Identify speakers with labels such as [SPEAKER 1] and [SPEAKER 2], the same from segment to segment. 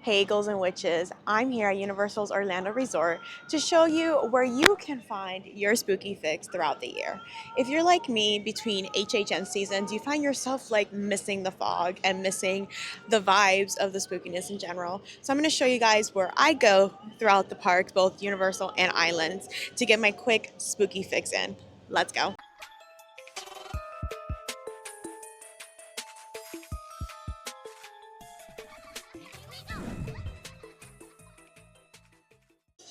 [SPEAKER 1] Hey Ghouls and Witches, I'm here at Universal's Orlando Resort to show you where you can find your spooky fix throughout the year. If you're like me, between HHN seasons, you find yourself like missing the fog and missing the vibes of the spookiness in general. So I'm going to show you guys where I go throughout the parks, both Universal and Islands, to get my quick spooky fix in. Let's go.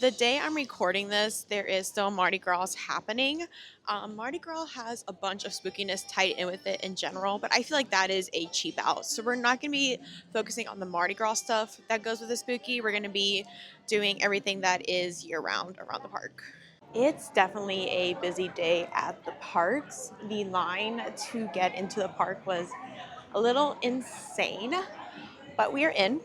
[SPEAKER 1] The day I'm recording this, there is still Mardi Gras happening. Mardi Gras has a bunch of spookiness tied in with it in general, but I feel like that is a cheap out. So we're not going to be focusing on the Mardi Gras stuff that goes with the spooky. We're going to be doing everything that is year round around the park. It's definitely a busy day at the parks. The line to get into the park was a little insane, but we are in.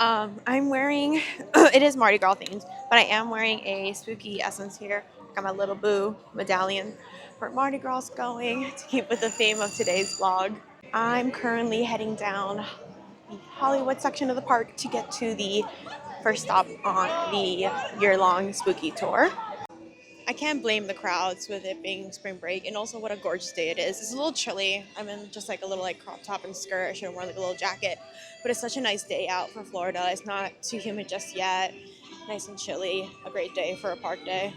[SPEAKER 1] I'm wearing, it is Mardi Gras themed, but I am wearing a spooky essence here. Got my little boo medallion for Mardi Gras going to keep with the theme of today's vlog. I'm currently heading down the Hollywood section of the park to get to the first stop on the year-long spooky tour. I can't blame the crowds with it being spring break, and also what a gorgeous day it is. It's a little chilly. I'm in just like a little like crop top and skirt. I should have worn like a little jacket, but it's such a nice day out for Florida. It's not too humid just yet. Nice and chilly. A great day for a park day.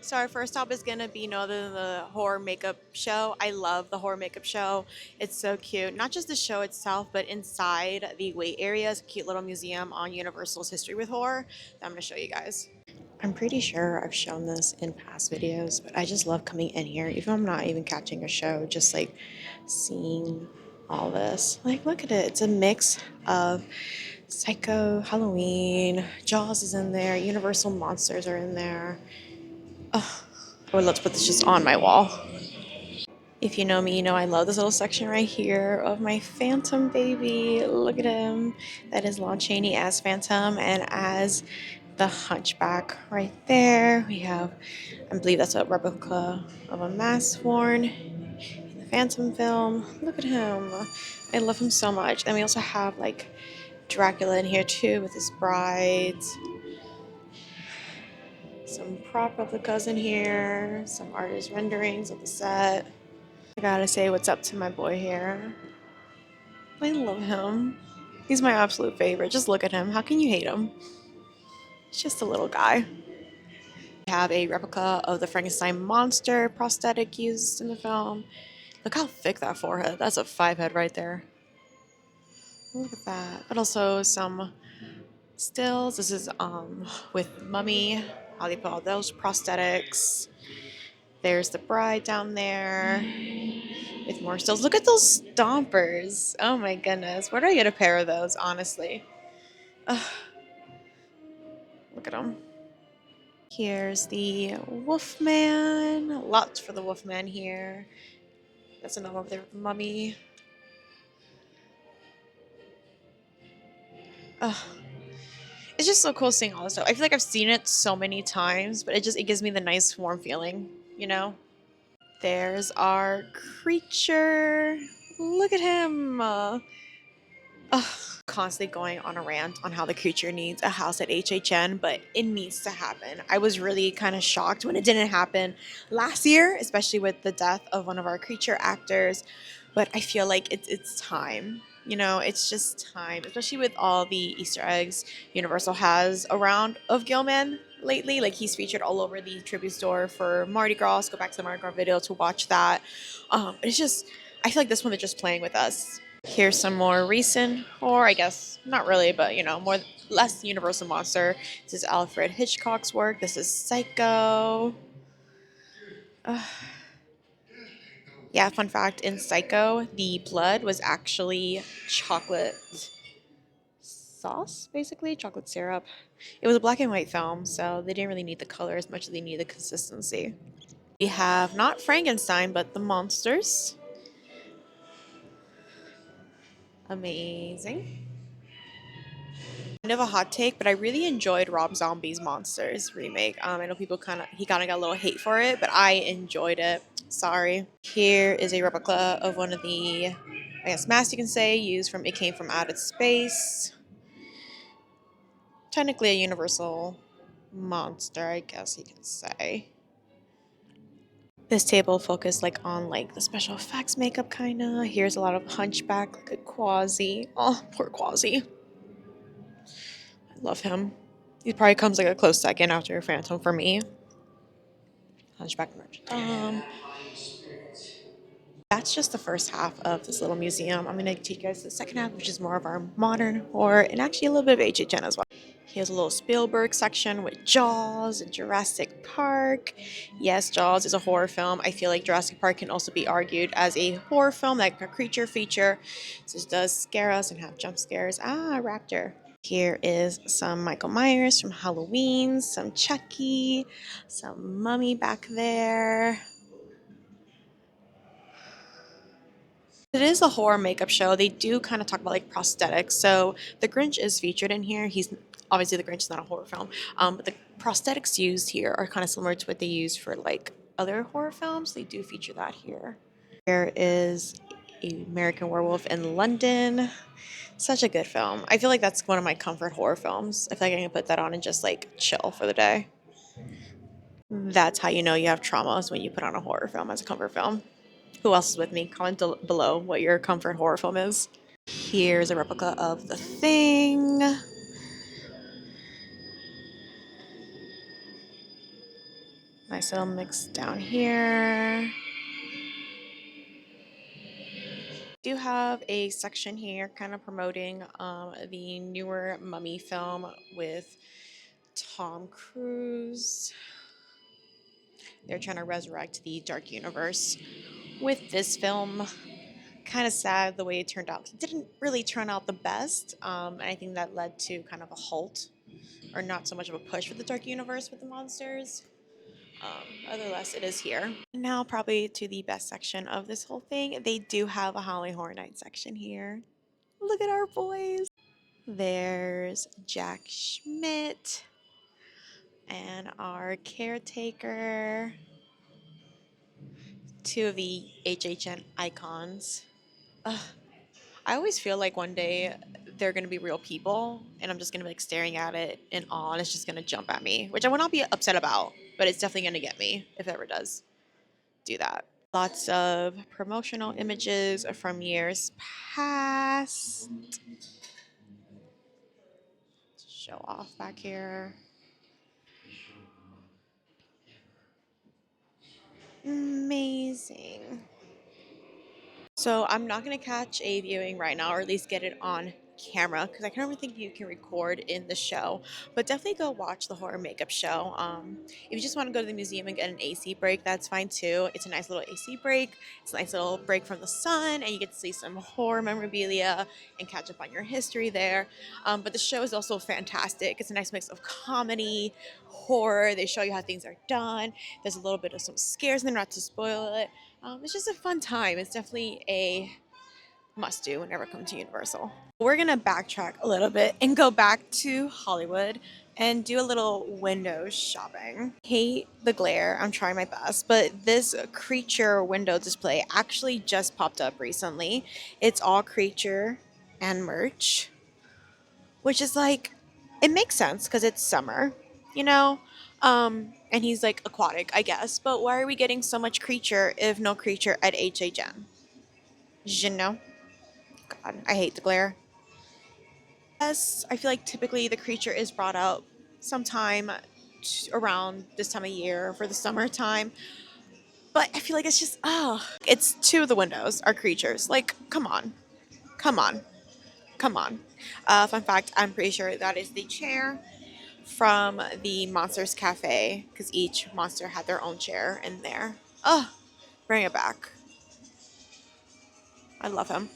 [SPEAKER 1] So our first stop is gonna be no other than the horror makeup show. I love the horror makeup show. It's so cute. Not just the show itself, but inside the wait area is a cute little museum on Universal's history with horror that I'm gonna show you guys. I'm pretty sure I've shown this in past videos, but I just love coming in here, even if I'm not even catching a show, just like seeing all this. Like, look at it. It's a mix of Psycho, Halloween, Jaws is in there, Universal Monsters are in there. Oh, I would love to put this just on my wall. If you know me, you know I love this little section right here of my Phantom baby. Look at him. That is Lon Chaney as Phantom, and as the Hunchback right there. We have, I believe that's a replica of a mask worn in the Phantom film. Look at him. I love him so much. And we also have like Dracula in here too with his brides. Some prop replicas in here. Some artist renderings of the set. I gotta say what's up to my boy here. I love him. He's my absolute favorite. Just look at him. How can you hate him? He's just a little guy. We have a replica of the Frankenstein monster prosthetic used in the film. Look how thick that forehead. That's a 5 head right there. Look at that. But also some stills. This is with Mummy. How they put all those prosthetics. There's the bride down there with more stills. Look at those stompers. Oh my goodness. Where do I get a pair of those, honestly? Ugh. Look at them. Here's the Wolfman. Lots for the Wolfman here. That's another one over there with the Mummy. Ugh. It's just so cool seeing all this stuff. I feel like I've seen it so many times, but it gives me the nice warm feeling, you know? There's our creature. Look at him. Constantly going on a rant on how the creature needs a house at HHN, but it needs to happen. I was really kind of shocked when it didn't happen last year, especially with the death of one of our creature actors. But I feel like it's time. You know, it's just time, especially with all the Easter eggs Universal has around of Gilman lately. Like, he's featured all over the tribute store for Mardi Gras. Go back to the Mardi Gras video to watch that. It's just, I feel like this one they're just playing with us. Here's some more recent horror, I guess not really, but you know, less Universal monster. This is Alfred Hitchcock's work. This is Psycho. Yeah, fun fact, in Psycho, the blood was actually chocolate sauce, basically, chocolate syrup. It was a black and white film, so they didn't really need the color as much as they needed the consistency. We have not Frankenstein, but the monsters. Amazing. Kind of a hot take, but I really enjoyed Rob Zombie's Monsters remake. I know he kind of got a little hate for it, but I enjoyed it. Sorry. Here is a replica of one of the, I guess, masks you can say, used from It Came From Outer Space. technically a universal monster, I guess you can say. This table focused like on like the special effects makeup kinda. Here's a lot of hunchback, like a Quasi. Oh, poor Quasi. I love him. He probably comes like a close second after Phantom for me. Hunchback merch. That's just the first half of this little museum. I'm gonna take you guys to the second half, which is more of our modern horror and actually a little bit of HHN as well. Here's a little Spielberg section with Jaws and Jurassic Park. Yes, Jaws is a horror film. I feel like Jurassic Park can also be argued as a horror film, like a creature feature. So it does scare us and have jump scares. Ah, raptor. Here is some Michael Myers from Halloween, some Chucky, some Mummy back there. It is a horror makeup show. They do kind of talk about like prosthetics. So the Grinch is featured in here. He's obviously the Grinch is not a horror film, but the prosthetics used here are kind of similar to what they use for like other horror films. They do feature that here. There is American Werewolf in London. Such a good film. I feel like that's one of my comfort horror films. I feel like I can put that on and just like chill for the day. That's how you know you have traumas when you put on a horror film as a comfort film. Who else is with me? Comment below what your comfort horror film is. Here's a replica of The Thing. Nice little mix down here. Do have a section here kind of promoting the newer Mummy film with Tom Cruise. They're trying to resurrect the Dark Universe with this film. Kind of sad the way it turned out. It didn't really turn out the best, and I think that led to kind of a halt or not so much of a push for the Dark Universe with the monsters. Otherwise, it is here. Now, probably to the best section of this whole thing, they do have a Halloween Horror Night section here. Look at our boys. There's Jack Schmidt and our caretaker. Two of the HHN icons. Ugh, I always feel like one day they're gonna be real people, and I'm just gonna be like staring at it in awe, and it's just gonna jump at me, which I will not be upset about, but it's definitely gonna get me if it ever does do that. Lots of promotional images from years past. Show off back here. Amazing. So I'm not gonna catch a viewing right now, or at least get it on camera, because I don't think you can record in the show. But definitely go watch the horror makeup show. If you just want to go to the museum and get an AC break, that's fine too. It's a nice little AC break. It's a nice little break from the sun, and you get to see some horror memorabilia and catch up on your history there. But the show is also fantastic. It's a nice mix of comedy, horror. They show you how things are done. There's a little bit of some scares in there, not to spoil it. It's just a fun time. It's definitely a must do whenever it comes to Universal. We're going to backtrack a little bit and go back to Hollywood and do a little window shopping. Hate the glare. I'm trying my best, but this creature window display actually just popped up recently. It's all creature and merch, which is like, it makes sense because it's summer, you know? And he's like aquatic, I guess. But why are we getting so much creature if no creature at HHN? You know? God, I hate the glare. Yes, I feel like typically the creature is brought out sometime around this time of year for the summertime. But I feel like it's just, oh, it's two of the windows are creatures. Like, come on. Come on. Come on. Fun fact, I'm pretty sure that is the chair from the Monsters Cafe because each monster had their own chair in there. Oh, bring it back. I love him.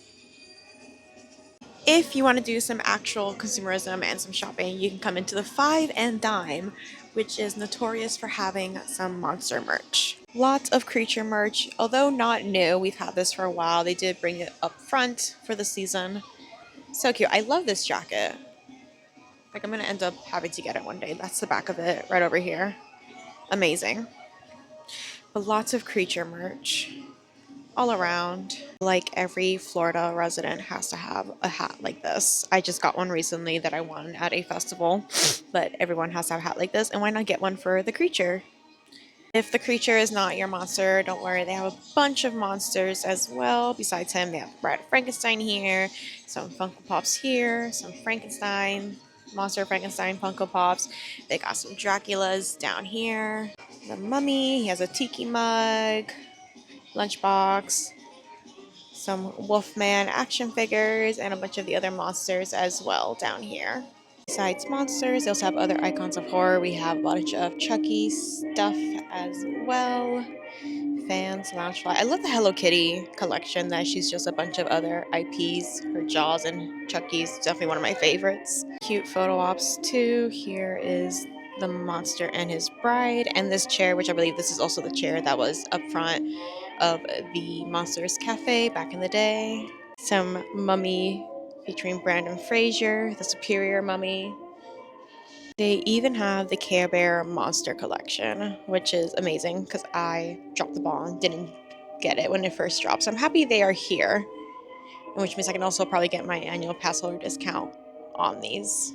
[SPEAKER 1] If you want to do some actual consumerism and some shopping, you can come into the Five and Dime, which is notorious for having some monster merch. Lots of creature merch, although not new. We've had this for a while. They did bring it up front for the season. So cute. I love this jacket. Like, I'm going to end up having to get it one day. That's the back of it right over here. Amazing. But lots of creature merch. all around. Like every Florida resident has to have a hat like this. I just got one recently that I won at a festival, but everyone has to have a hat like this. And why not get one for the creature? If the creature is not your monster, don't worry. They have a bunch of monsters as well. Besides him, they have Bride of Frankenstein here, some Funko Pops here, some Frankenstein, Monster Frankenstein Funko Pops. They got some Draculas down here. The mummy, he has a tiki mug, lunchbox, some Wolfman action figures, and a bunch of the other monsters as well down here. Besides monsters, they also have other icons of horror. We have a bunch of Chucky stuff as well. Fans, Loungefly. I love the Hello Kitty collection. That she's just a bunch of other IPs. Her Jaws and Chucky's definitely one of my favorites. Cute photo ops too. Here is the monster and his bride, and this chair, which I believe this is also the chair that was up front of the Monsters Cafe back in the day. Some mummy featuring Brandon Fraser, the Superior Mummy. They even have the Care Bear Monster Collection, which is amazing because I dropped the ball and didn't get it when it first dropped. So I'm happy they are here, which means I can also probably get my annual pass holder discount on these.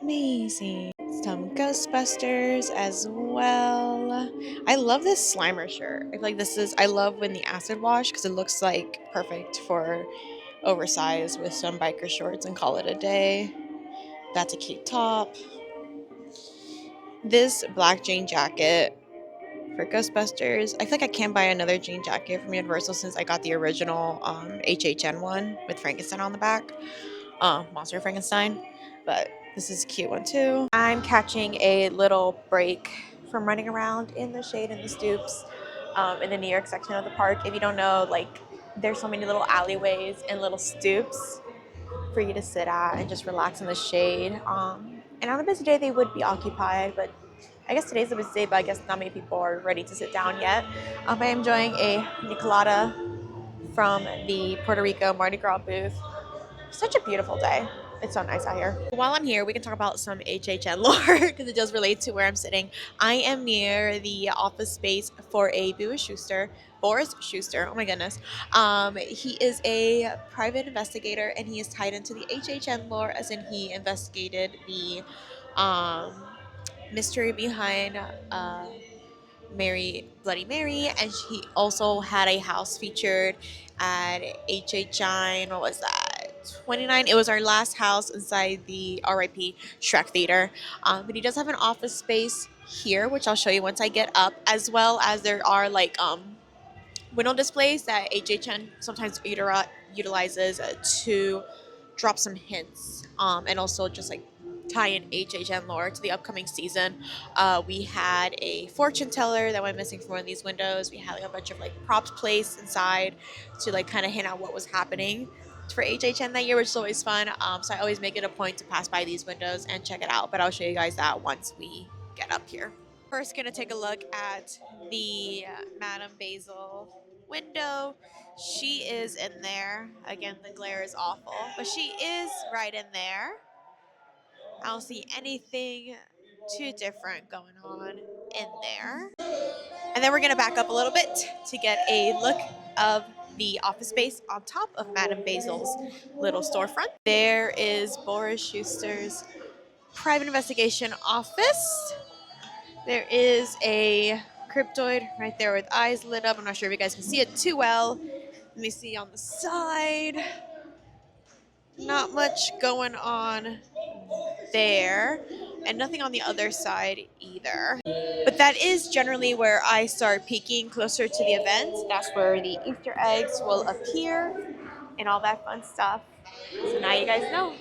[SPEAKER 1] Amazing. Some Ghostbusters as well. I love this Slimer shirt. I feel like this is, I love when the acid wash because it looks like perfect for oversized with some biker shorts and call it a day. That's a cute top. This black jean jacket for Ghostbusters. I feel like I can't buy another jean jacket from Universal since I got the original HHN one with Frankenstein on the back. Monster Frankenstein. But this is a cute one too. I'm catching a little break from running around in the shade in the stoops in the New York section of the park. If you don't know, like there's so many little alleyways and little stoops for you to sit at and just relax in the shade. And on a busy day, they would be occupied, but I guess today's a busy day, but I guess not many people are ready to sit down yet. I am enjoying a Nicolada from the Puerto Rico Mardi Gras booth. Such a beautiful day. It's so nice out here. While I'm here, we can talk about some HHN lore because it does relate to where I'm sitting. I am near the office space for a Boris Schuster. Oh my goodness. He is a private investigator and he is tied into the HHN lore, as in he investigated the um, mystery behind Bloody Mary, and she also had a house featured at HHN. What was that? 29. It was our last house inside the RIP Shrek Theater. But he does have an office space here, which I'll show you once I get up, as well as there are like window displays that HHN sometimes utilizes to drop some hints and also just like tie in HHN lore to the upcoming season. We had a fortune teller that went missing from one of these windows. We had like a bunch of like props placed inside to like kind of hint out what was happening for HHN that year, which is always fun. So I always make it a point to pass by these windows and check it out. But I'll show you guys that once we get up here. First, gonna take a look at the Madame Basil window. She is in there. Again, the glare is awful, but she is right in there. I don't see anything too different going on in there. And then we're gonna back up a little bit to get a look of the office space on top of Madame Basil's little storefront. There is Boris Schuster's private investigation office. There is a cryptoid right there with eyes lit up. I'm not sure if you guys can see it too well. Let me see on the side. Not much going on there, and nothing on the other side either. But that is generally where I start peeking closer to the event. That's where the Easter eggs will appear and all that fun stuff. So now you guys know.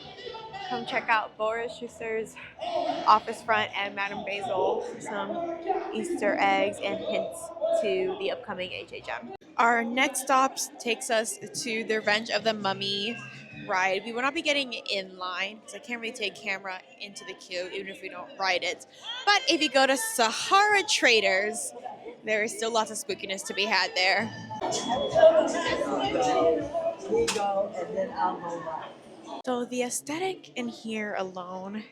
[SPEAKER 1] Come check out Boris Schuster's office front and Madame Basil for some Easter eggs and hints to the upcoming HHM. Our next stop takes us to the Revenge of the Mummy ride. We will not be getting in line because I can't really take camera into the queue even if we don't ride it. But if you go to Sahara Traders, there is still lots of spookiness to be had there. So the aesthetic in here alone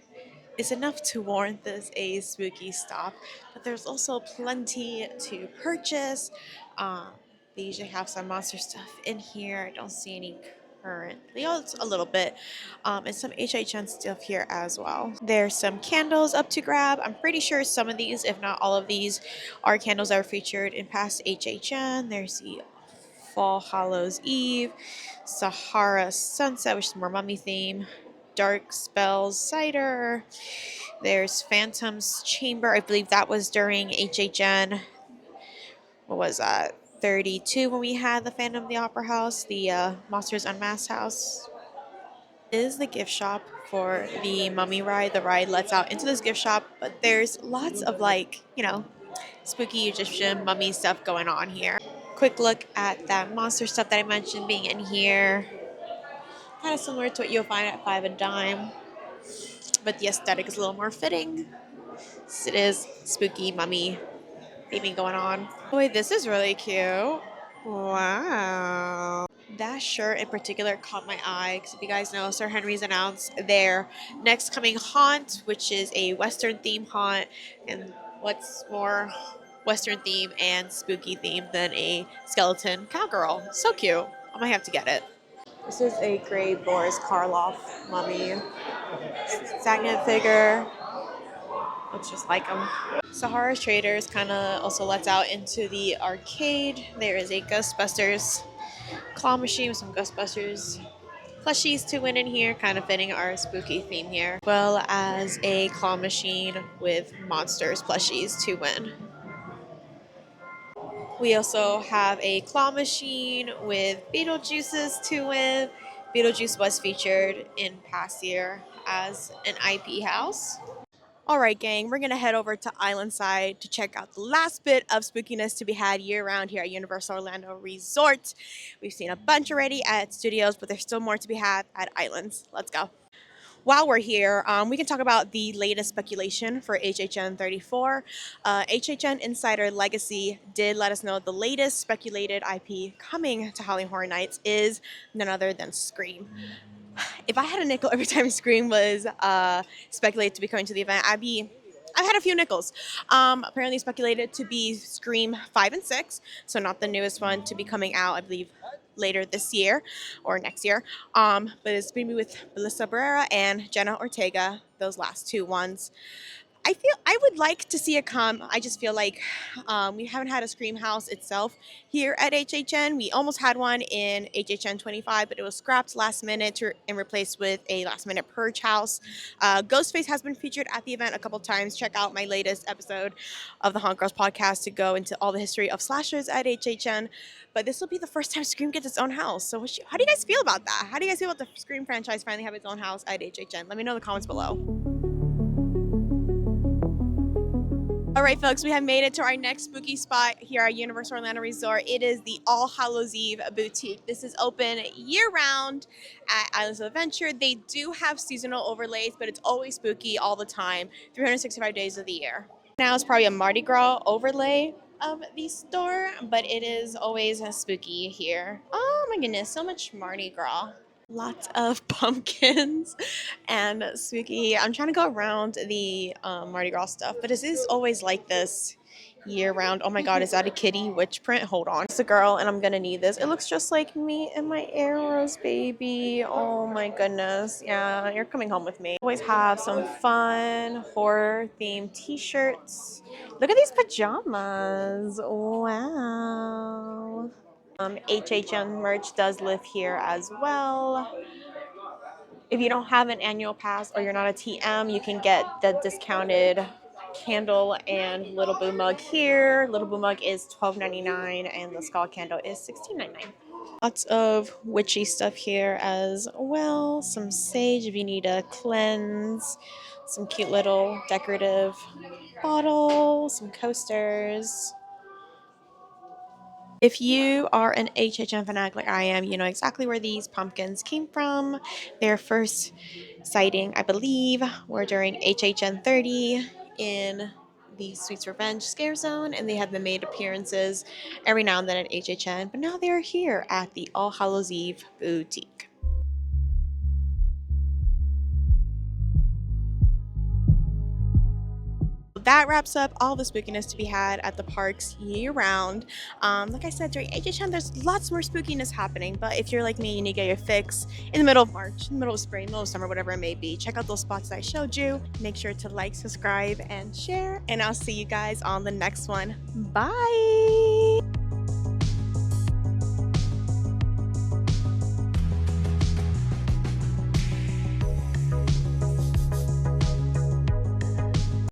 [SPEAKER 1] is enough to warrant this a spooky stop, but there's also plenty to purchase. Um, they usually have some monster stuff in here. I don't see any currently. Oh, it's a little bit. And some HHN stuff here as well. There's some candles up to grab. I'm pretty sure some of these, if not all of these, are candles that were featured in past HHN. There's the Fall Hallows Eve, Sahara Sunset, which is more mummy theme, Dark Spells Cider. There's Phantom's Chamber. I believe that was during HHN. What was that? 32 when we had the Phantom of the Opera House, the Monsters Unmasked House. Is the gift shop for the mummy ride. The ride lets out into this gift shop, but there's lots of spooky Egyptian mummy stuff going on here. Quick look at that monster stuff that I mentioned being in here. Kind of similar to what you'll find at Five and Dime, but the aesthetic is a little more fitting. It is spooky mummy theming going on. Boy, this is really cute. Wow. That shirt in particular caught my eye because if you guys know, Sir Henry's announced their next coming haunt, which is a Western theme haunt. And what's more Western theme and spooky theme than a skeleton cowgirl? So cute. I might have to get it. This is a gray Boris Karloff mummy. Stagnant figure. Looks just like him. Sahara Traders kind of also lets out into the arcade. There is a Ghostbusters claw machine with some Ghostbusters plushies to win in here, kind of fitting our spooky theme here, as well as a claw machine with monsters plushies to win. We also have a claw machine with Beetlejuices to win. Beetlejuice was featured in past year as an IP house. All right, gang, we're going to head over to Islandside to check out the last bit of spookiness to be had year-round here at Universal Orlando Resort. We've seen a bunch already at studios, but there's still more to be had at Islands. Let's go. While we're here, we can talk about the latest speculation for HHN 34. HHN Insider Legacy did let us know the latest speculated IP coming to Halloween Horror Nights is none other than Scream. If I had a nickel every time Scream was speculated to be coming to the event, I've had a few nickels. Apparently speculated to be Scream 5 and 6, so not the newest one to be coming out, I believe, later this year or next year. But it's going to be with Melissa Barrera and Jenna Ortega, those last two ones. I feel I would like to see it come. I just feel like we haven't had a Scream house itself here at HHN. We almost had one in HHN 25, but it was scrapped last minute and replaced with a last minute Purge house. Ghostface has been featured at the event a couple times. Check out my latest episode of the Haunt Girls podcast to go into all the history of slashers at HHN. But this will be the first time Scream gets its own house. So how do you guys feel about that? How do you guys feel about the Scream franchise finally have its own house at HHN? Let me know in the comments below. All right, folks, we have made it to our next spooky spot here at Universal Orlando Resort. It is the All Hallows Eve Boutique. This is open year-round at Islands of Adventure. They do have seasonal overlays, but it's always spooky all the time, 365 days of the year. Now it's probably a Mardi Gras overlay of the store, but it is always spooky here. Oh my goodness, so much Mardi Gras. Lots of pumpkins and spooky. I'm trying to go around the Mardi Gras stuff, but it is always like this year round. Oh my god, is that a kitty witch print? Hold on. It's a girl and I'm gonna need this. It looks just like me and my arrows, baby. Oh my goodness. Yeah, you're coming home with me. Always have some fun horror themed t-shirts. Look at these pajamas. Wow. HHN merch does live here as well. If you don't have an annual pass or you're not a TM, you can get the discounted candle and Little Boo mug here. Little Boo mug is $12.99 and the skull candle is $16.99. Lots of witchy stuff here as well. Some sage if you need a cleanse. Some cute little decorative bottles, some coasters. If you are an HHN fanatic like I am, you know exactly where these pumpkins came from. Their first sighting, I believe, were during HHN 30 in the Sweets Revenge Scare Zone, and they have been made appearances every now and then at HHN, but now they're here at the All Hallows Eve Boutique. that wraps up all the spookiness to be had at the parks year round. Like I said, during HHN, there's lots more spookiness happening. But if you're like me, you need to get your fix in the middle of March, in the middle of spring, middle of summer, whatever it may be. Check out those spots that I showed you. Make sure to like, subscribe, and share. And I'll see you guys on the next one. Bye.